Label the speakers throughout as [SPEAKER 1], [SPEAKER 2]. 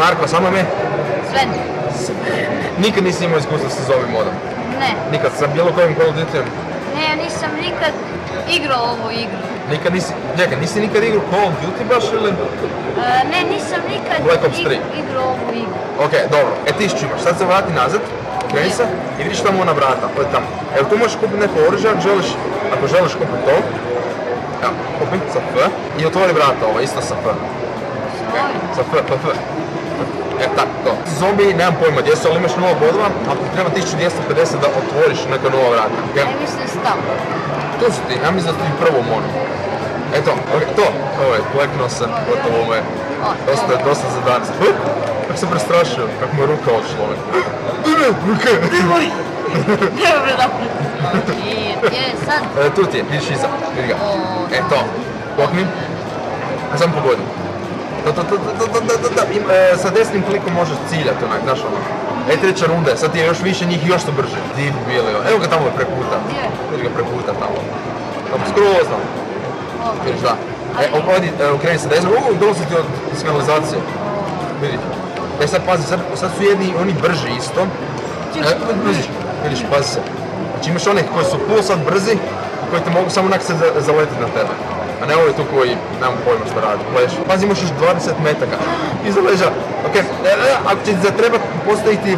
[SPEAKER 1] Marko, samo ime?
[SPEAKER 2] Sven.
[SPEAKER 1] Nikad nisi imao iskustva sa ovim modom?
[SPEAKER 2] Ne.
[SPEAKER 1] Nikad, sa bilo kojim Call of Duty-em?
[SPEAKER 2] Ne, ja nisam nikad igrao ovu igru.
[SPEAKER 1] Nikad nisi, čekaj, nisi nikad igrao Call of Duty baš ili?
[SPEAKER 2] Ne, nisam nikad
[SPEAKER 1] Black Ops 3.
[SPEAKER 2] igrao ovu igru.
[SPEAKER 1] Ok, dobro, ti ščimaš, sad se vrati nazad, okreni se i vidiš tamo ona vrata, to je tamo. Evo tu možeš kupiti neko oružje, ako želiš kupiti to, evo, kupi sa F i otvori vrata ovo, isto sa F. Sa F, F. Tak, to. Zombi, nemam pojma gdje su, ali imaš 0 bodova, a treba 1250 da otvoriš neka nova vrata.
[SPEAKER 2] Ja mislim stav.
[SPEAKER 1] Tu su ti, ja mislim da su ti prvo monu. Eto, to, ovo je, kleknuo sam, gotovo ovo je. Dosta za danas. Kako sam prestrašio, kako mu je ruka odšla. Ruke!
[SPEAKER 2] Nemoj! Nemoj me naprijed. I gdje je sad?
[SPEAKER 1] Tu ti je, vidiš iza, vidi ga. To, pokni. A sam pogodim. Sa desnim klikom možeš ciljati onak, znaš ono. Treća runda je, sad ti je još više njih i još su brže. Di bi bili, evo ga tamo je preputa. Vidiš ga preputa tamo. Tamo skroz tamo. Vidiš da. Okreni se desno, dolazi ti od signalizacije. Vidiš. Sad pazi, sad su jedni, oni brži isto. Vidiš, pazi se. Znači imaš onih koji su pol sad brzi, koji te mogu samo onak se zaletiti na tebe. A ne ovaj tu koji, nemam pojma što radi, pleši. Pazi, imaš još 20 metaka. Iza leža. Ok, ako će ti zatrebati postaviti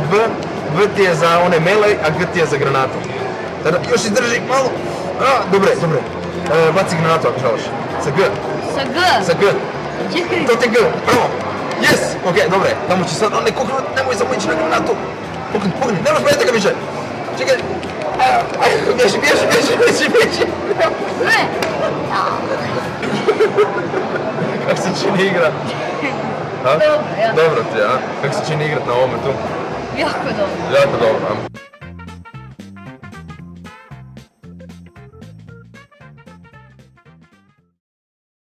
[SPEAKER 1] V ti je za one melee, a G ti je za granatu. Tada, još izdrži malo. Dobre. Baci granatu ako želiš. Sa G. Sa G. To ti je G, pravo. Yes! Ok, dobre. Tamo će sad onaj kuknu, nemoj zamojići na granatu. Pukni, nemaš metaka više. Čekaj. Bježi. Kako se čini igrat?
[SPEAKER 2] Dobro, ja.
[SPEAKER 1] Dobro ti, a? Kako se čini igrat na ovome tu?
[SPEAKER 2] Jako dobro.
[SPEAKER 1] Jako dobro, a?